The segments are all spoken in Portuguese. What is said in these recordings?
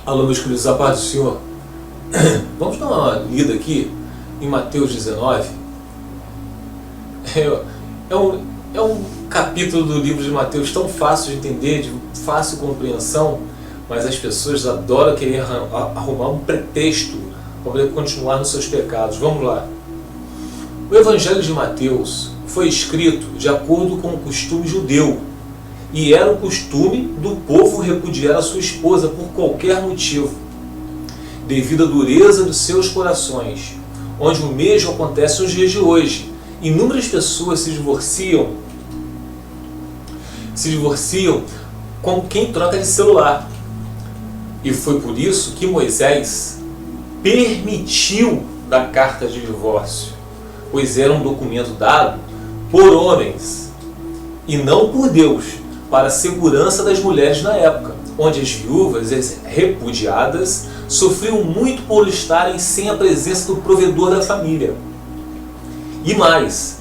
Alô, meus queridos, a paz do Senhor. Vamos dar uma lida aqui em Mateus 19. É um capítulo do livro de Mateus tão fácil de entender, de fácil compreensão, mas as pessoas adoram querer arrumar um pretexto para poder continuar nos seus pecados. Vamos lá. O Evangelho de Mateus foi escrito de acordo com o costume judeu, e era o costume do povo repudiar a sua esposa por qualquer motivo, devido à dureza dos seus corações, onde o mesmo acontece nos dias de hoje. Inúmeras pessoas se divorciam com quem troca de celular. E foi por isso que Moisés permitiu a carta de divórcio, pois era um documento dado por homens e não por Deus, para a segurança das mulheres na época, onde as viúvas, as repudiadas, sofriam muito por estarem sem a presença do provedor da família. E mais,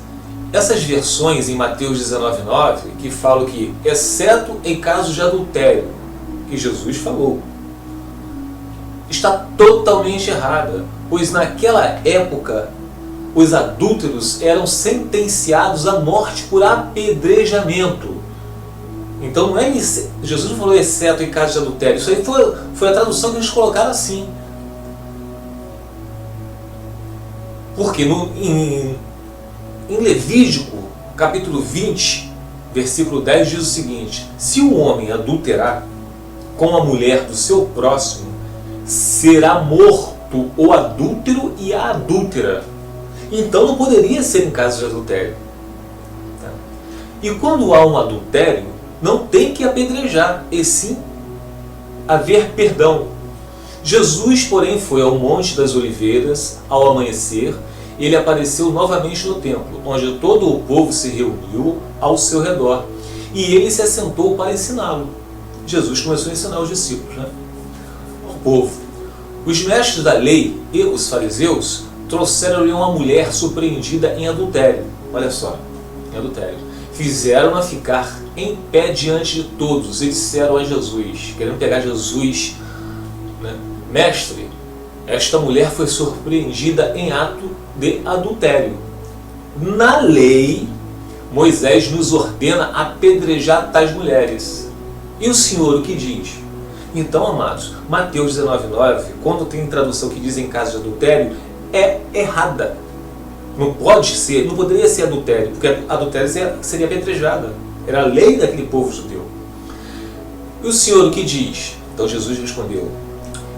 essas versões em Mateus 19,9, que falam que, exceto em casos de adultério, que Jesus falou, está totalmente errada, pois naquela época os adúlteros eram sentenciados à morte por apedrejamento. Então não é isso. Jesus não falou exceto em caso de adultério. Isso aí foi a tradução que eles colocaram assim. Porque em Levítico, capítulo 20, versículo 10, diz o seguinte: se o homem adulterar com a mulher do seu próximo, será morto o adúltero e a adúltera. Então não poderia ser em caso de adultério. E quando há um adultério, não tem que apedrejar, e sim haver perdão. Jesus, porém, foi ao Monte das Oliveiras ao amanhecer. Ele apareceu novamente no templo, onde todo o povo se reuniu ao seu redor, e ele se assentou para ensiná-lo. Jesus começou a ensinar os discípulos, o povo. Os mestres da lei e os fariseus trouxeram-lhe uma mulher surpreendida em adultério. Olha só, em adultério. Fizeram-na ficar em pé diante de todos e disseram a Jesus, querendo pegar Jesus, mestre, esta mulher foi surpreendida em ato de adultério. Na lei, Moisés nos ordena apedrejar tais mulheres. E o Senhor o que diz? Então, amados, Mateus 19,9, quando tem tradução que diz em caso de adultério, é errada. Não poderia ser adultério, porque adultério seria apedrejada. Era a lei daquele povo judeu. E o Senhor o que diz? Então Jesus respondeu.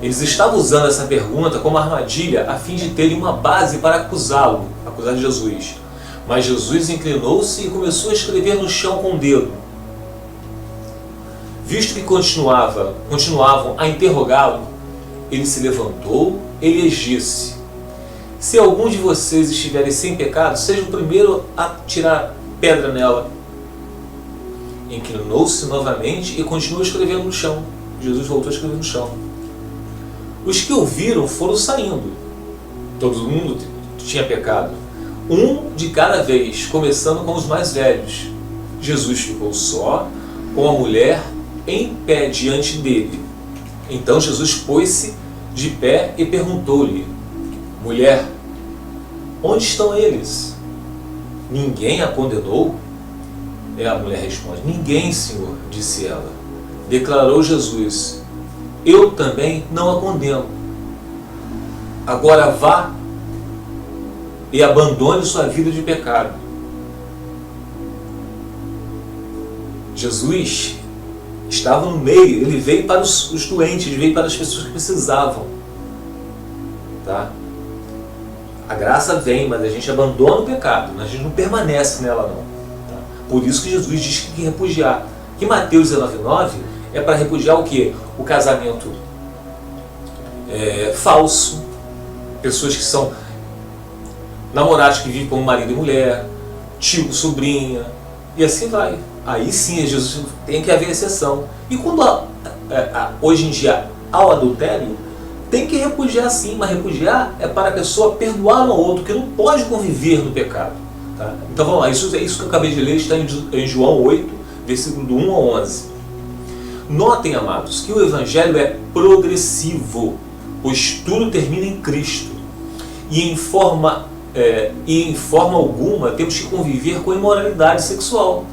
Eles estavam usando essa pergunta como armadilha a fim de terem uma base para acusar Jesus. Mas Jesus inclinou-se e começou a escrever no chão com o dedo. Visto que continuavam a interrogá-lo, ele se levantou e lhes disse: se algum de vocês estiverem sem pecado, seja o primeiro a tirar pedra nela. Inclinou-se novamente e continuou escrevendo no chão. Jesus voltou a escrever no chão. Os que ouviram foram saindo. Todo mundo tinha pecado. Um de cada vez, começando com os mais velhos. Jesus ficou só, com a mulher em pé diante dele. Então Jesus pôs-se de pé e perguntou-lhe: mulher, onde estão eles? Ninguém a condenou? E a mulher responde: ninguém, Senhor, disse ela. Declarou Jesus: eu também não a condeno. Agora vá e abandone sua vida de pecado. Jesus estava no meio, ele veio para os doentes, ele veio para as pessoas que precisavam. Tá? A graça vem, mas a gente abandona o pecado, a gente não permanece nela não. Tá? Por isso que Jesus diz que tem que repudiar. Que Mateus 19,9 é para repudiar o quê? O casamento falso, pessoas que são namorados que vivem como marido e mulher, tio, sobrinha, e assim vai. Aí sim, Jesus tem que haver exceção. E quando hoje em dia há o adultério, tem que repudiar sim, mas repudiar é para a pessoa perdoar um ao outro, que não pode conviver no pecado. Tá? Então vamos lá, isso que eu acabei de ler está em João 8, versículo do 1 ao 11. Notem, amados, que o Evangelho é progressivo, pois tudo termina em Cristo. E em forma alguma temos que conviver com a imoralidade sexual.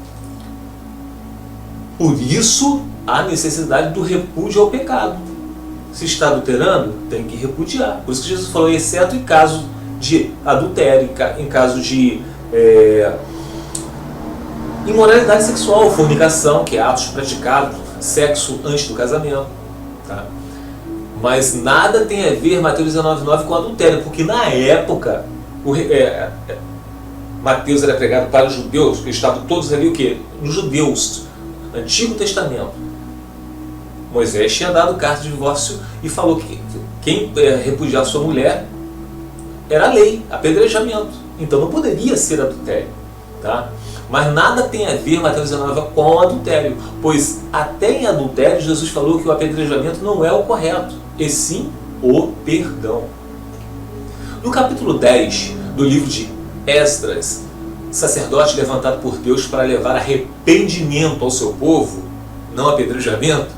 Por isso, há necessidade do repúdio ao pecado. Se está adulterando, tem que repudiar. Por isso que Jesus falou, exceto em caso de adultério, em caso de imoralidade sexual, fornicação, que é atos praticados, sexo antes do casamento. Tá? Mas nada tem a ver, Mateus 19,9, com adultério, porque na época, Mateus era pregado para os judeus, eles estavam todos ali o quê? Nos judeus, Antigo Testamento. Moisés tinha dado carta de divórcio e falou que quem repudiar sua mulher era lei, apedrejamento. Então não poderia ser adultério. Tá? Mas nada tem a ver, Mateus 19, com adultério, pois até em adultério Jesus falou que o apedrejamento não é o correto, e sim o perdão. No capítulo 10 do livro de Esdras, sacerdote levantado por Deus para levar arrependimento ao seu povo, não apedrejamento,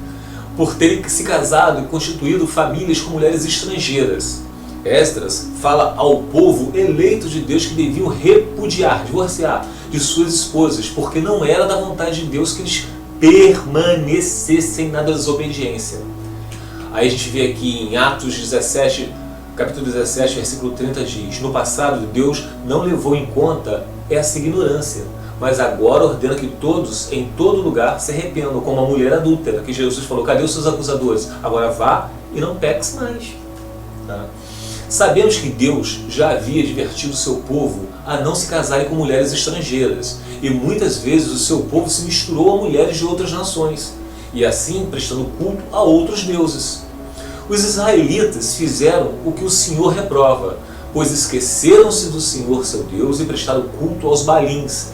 por terem se casado e constituído famílias com mulheres estrangeiras. Esdras fala ao povo eleito de Deus que deviam repudiar, divorciar de suas esposas, porque não era da vontade de Deus que eles permanecessem na desobediência. Aí a gente vê aqui em Atos 17, capítulo 17, versículo 30 diz: no passado Deus não levou em conta essa ignorância, mas agora ordena que todos, em todo lugar, se arrependam, como a mulher adúltera, que Jesus falou, cadê os seus acusadores? Agora vá e não peques mais. Tá? Sabemos que Deus já havia advertido o seu povo a não se casarem com mulheres estrangeiras, e muitas vezes o seu povo se misturou a mulheres de outras nações, e assim prestando culto a outros deuses. Os israelitas fizeram o que o Senhor reprova, pois esqueceram-se do Senhor seu Deus e prestaram culto aos balins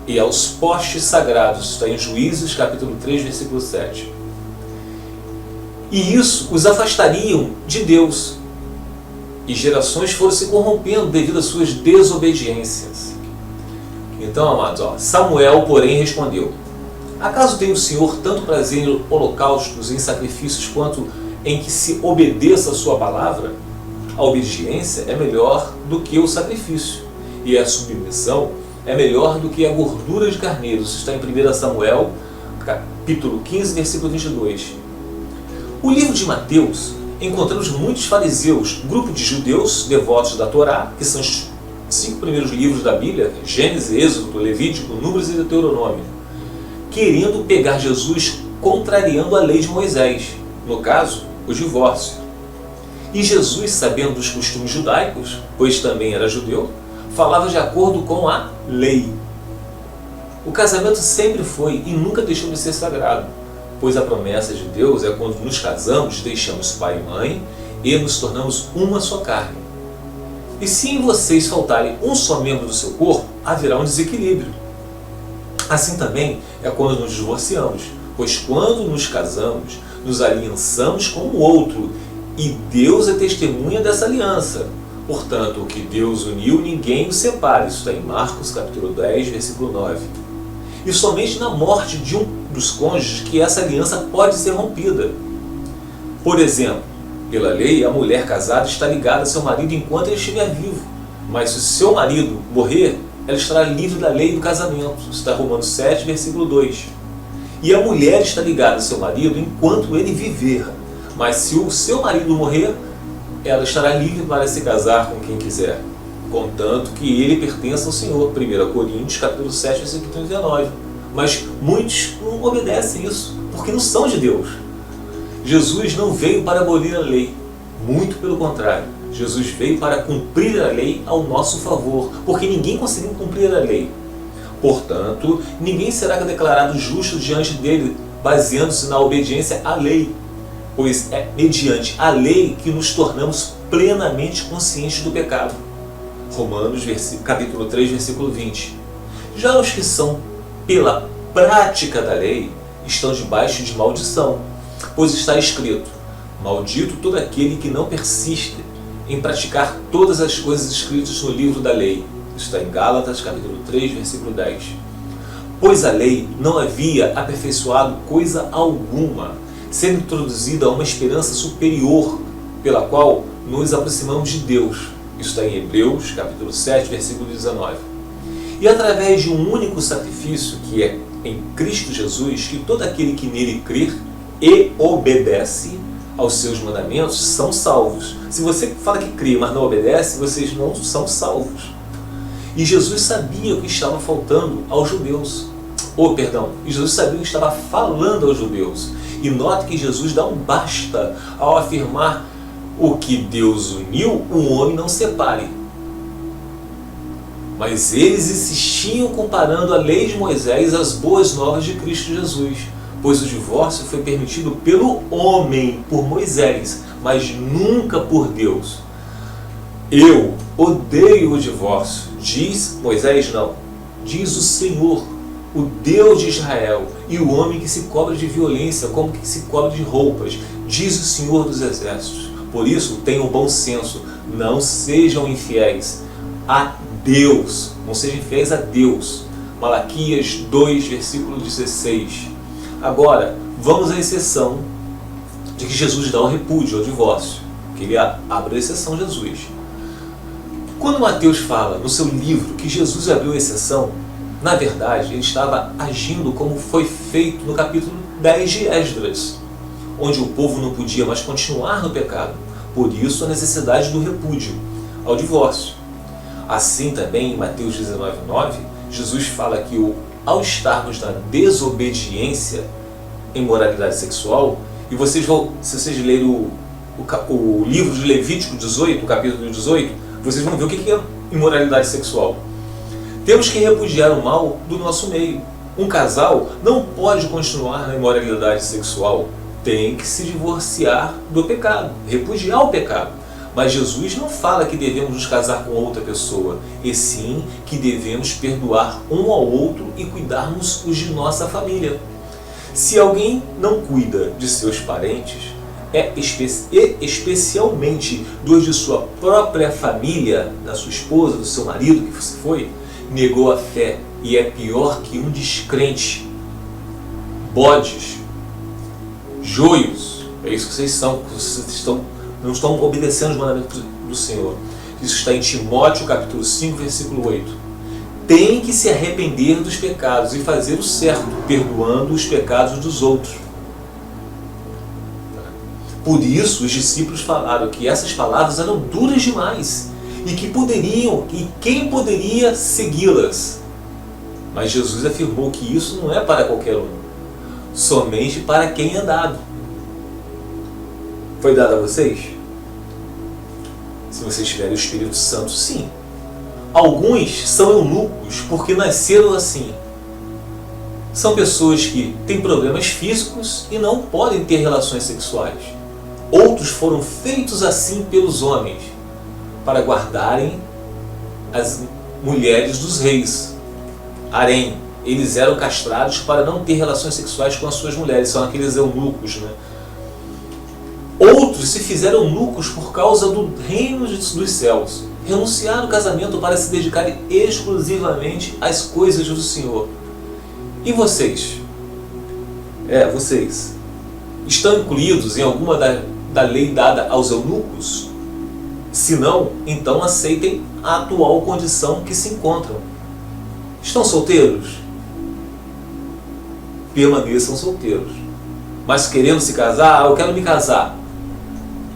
e aos postes sagrados. Está em Juízes capítulo 3, versículo 7. E isso os afastariam de Deus. E gerações foram se corrompendo devido às suas desobediências. Então, amados, Samuel, porém, respondeu: acaso tem o Senhor tanto prazer em holocaustos, em sacrifícios, quanto em que se obedeça a sua palavra? A obediência é melhor do que o sacrifício, e a submissão é melhor do que a gordura de carneiros. Isso está em 1 Samuel, capítulo 15, versículo 22. O livro de Mateus, encontramos muitos fariseus, grupo de judeus devotos da Torá, que são os 5 primeiros livros da Bíblia, Gênesis, Êxodo, Levítico, Números e Deuteronômio, querendo pegar Jesus contrariando a lei de Moisés, no caso, o divórcio. E Jesus, sabendo dos costumes judaicos, pois também era judeu, falava de acordo com a lei. O casamento sempre foi e nunca deixou de ser sagrado, pois a promessa de Deus é quando nos casamos, deixamos pai e mãe e nos tornamos uma só carne. E se em vocês faltarem um só membro do seu corpo, haverá um desequilíbrio. Assim também é quando nos divorciamos, pois quando nos casamos, nos aliançamos com o outro, e Deus é testemunha dessa aliança. Portanto, o que Deus uniu, ninguém o separa. Isso está em Marcos capítulo 10, versículo 9. E somente na morte de um dos cônjuges que essa aliança pode ser rompida. Por exemplo, pela lei, a mulher casada está ligada a seu marido enquanto ele estiver vivo. Mas se seu marido morrer, ela estará livre da lei do casamento. Isso está em Romanos 7, versículo 2. E a mulher está ligada a seu marido enquanto ele viver. Mas se o seu marido morrer, ela estará livre para se casar com quem quiser, contanto que ele pertença ao Senhor. 1 Coríntios, capítulo 7, versículo 39. Mas muitos não obedecem isso, porque não são de Deus. Jesus não veio para abolir a lei, muito pelo contrário. Jesus veio para cumprir a lei ao nosso favor, porque ninguém conseguiu cumprir a lei. Portanto, ninguém será declarado justo diante dele, baseando-se na obediência à lei, pois é mediante a lei que nos tornamos plenamente conscientes do pecado. Romanos capítulo 3, versículo 20. Já os que são pela prática da lei estão debaixo de maldição, pois está escrito: maldito todo aquele que não persiste em praticar todas as coisas escritas no livro da lei. Isso está em Gálatas capítulo 3, versículo 10. pois a lei não havia aperfeiçoado coisa alguma, sendo introduzida uma esperança superior, pela qual nos aproximamos de Deus. Isso está em Hebreus, capítulo 7, versículo 19. E através de um único sacrifício, que é em Cristo Jesus, que todo aquele que nele crer e obedece aos seus mandamentos são salvos. Se você fala que crê, mas não obedece, vocês não são salvos. E Jesus sabia o que estava faltando aos judeus. E Jesus sabia o que estava falando aos judeus. E note que Jesus dá um basta ao afirmar: o que Deus uniu, o homem não separe. Mas eles insistiam comparando a lei de Moisés às boas novas de Cristo Jesus, pois o divórcio foi permitido pelo homem, por Moisés, mas nunca por Deus. Eu odeio o divórcio, diz Moisés, não, diz o Senhor, o Deus de Israel, e o homem que se cobre de violência, como que se cobre de roupas, diz o Senhor dos Exércitos. Por isso, tenham bom senso, não sejam infiéis a Deus, não sejam infiéis a Deus. Malaquias 2, versículo 16. Agora, vamos à exceção de que Jesus dá o repúdio ao divórcio, que ele abre a exceção, Jesus. Quando Mateus fala no seu livro que Jesus abriu a exceção, na verdade, ele estava agindo como foi feito no capítulo 10 de Esdras, onde o povo não podia mais continuar no pecado. Por isso, a necessidade do repúdio ao divórcio. Assim também, em Mateus 19:9, Jesus fala que ao estarmos na desobediência em moralidade sexual, e vocês vão, se vocês lerem o livro de Levítico 18, o capítulo 18, vocês vão ver o que é imoralidade sexual. Temos que repudiar o mal do nosso meio. Um casal não pode continuar na imoralidade sexual, tem que se divorciar do pecado, repudiar o pecado. Mas Jesus não fala que devemos nos casar com outra pessoa, e sim que devemos perdoar um ao outro e cuidarmos os de nossa família. Se alguém não cuida de seus parentes, especialmente dos de sua própria família, da sua esposa, do seu marido que você foi, negou a fé e é pior que um descrente. Bodes, joios, é isso que vocês são, não estão obedecendo os mandamentos do Senhor. Isso está em Timóteo capítulo 5, versículo 8. Tem que se arrepender dos pecados e fazer o certo, perdoando os pecados dos outros. Por isso os discípulos falaram que essas palavras eram duras demais e quem poderia segui-las? Mas Jesus afirmou que isso não é para qualquer um, somente para quem é dado. Foi dado a vocês? Se vocês tiverem o Espírito Santo, sim. Alguns são eunucos porque nasceram assim. São pessoas que têm problemas físicos e não podem ter relações sexuais. Outros foram feitos assim pelos homens, para guardarem as mulheres dos reis. Harém. Eles eram castrados para não ter relações sexuais com as suas mulheres. São aqueles eunucos, né? Outros se fizeram eunucos por causa do reino dos céus. Renunciaram ao casamento para se dedicarem exclusivamente às coisas do Senhor. E vocês? Vocês estão incluídos em alguma da lei dada aos eunucos? Se não, então aceitem a atual condição que se encontram. Estão solteiros? Permaneçam solteiros. Mas querendo se casar, eu quero me casar.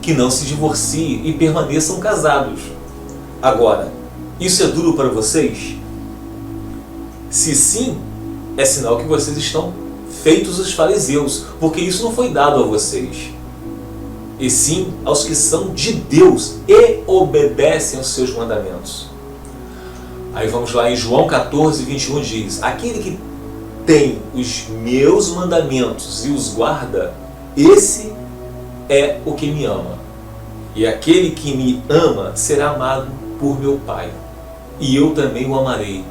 Que não se divorciem e permaneçam casados. Agora, isso é duro para vocês? Se sim, é sinal que vocês estão feitos os fariseus, porque isso não foi dado a vocês, e sim aos que são de Deus e obedecem aos seus mandamentos. Aí vamos lá em João 14, 21 diz: aquele que tem os meus mandamentos e os guarda, esse é o que me ama. E aquele que me ama será amado por meu Pai. E eu também o amarei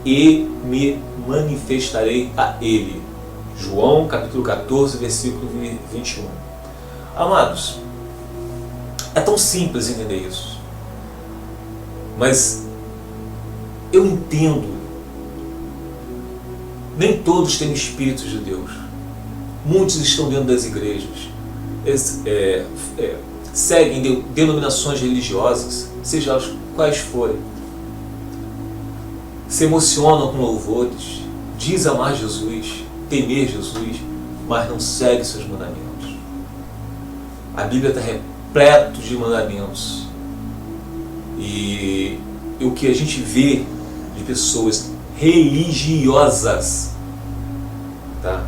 e me manifestarei a ele. João capítulo 14, versículo 21. Amados, é tão simples entender isso. Mas eu entendo Nem todos têm o Espírito de Deus. Muitos estão dentro das igrejas, seguem denominações religiosas, seja elas quais forem, se emocionam com louvores, diz amar Jesus, temer Jesus, mas não segue seus mandamentos. A Bíblia está repleto de mandamentos. E o que a gente vê de pessoas religiosas, tá?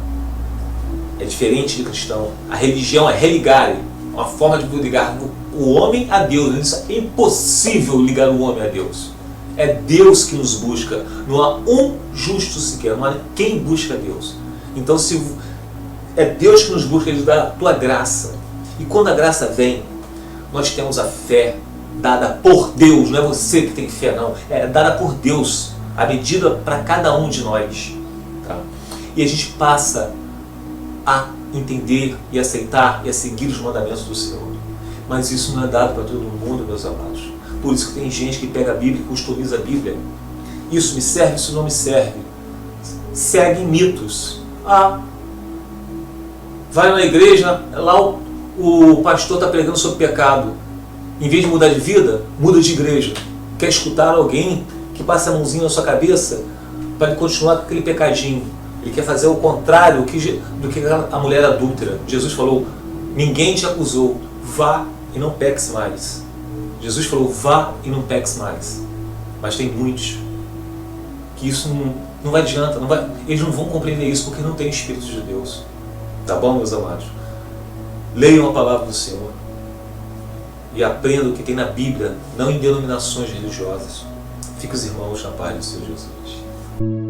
É diferente de cristão. A religião é religare, uma forma de ligar o homem a Deus. Isso é impossível ligar o homem a Deus. É Deus que nos busca. Não há um justo sequer, não há quem busca Deus. Então, se é Deus que nos busca, Ele dá a tua graça. E quando a graça vem, nós temos a fé dada por Deus. Não é você que tem fé, não. É dada por Deus, a medida para cada um de nós. Tá? E a gente passa a entender e aceitar e a seguir os mandamentos do Senhor. Mas isso não é dado para todo mundo, meus amados. Por isso que tem gente que pega a Bíblia e customiza a Bíblia. Isso me serve, isso não me serve. Segue mitos. Vai na igreja, lá o pastor está pregando sobre pecado. Em vez de mudar de vida, muda de igreja. Quer escutar alguém que passa a mãozinha na sua cabeça para ele continuar com aquele pecadinho. Ele quer fazer o contrário do que a mulher adúltera. Jesus falou, ninguém te acusou, vá e não peques mais. Jesus falou, vá e não peques mais. Mas tem muitos que isso não adianta, eles não vão compreender isso porque não tem o Espírito de Deus. Tá bom, meus amados? Leiam a palavra do Senhor e aprendam o que tem na Bíblia, não em denominações religiosas. Fique os irmãos na paz do Senhor Jesus.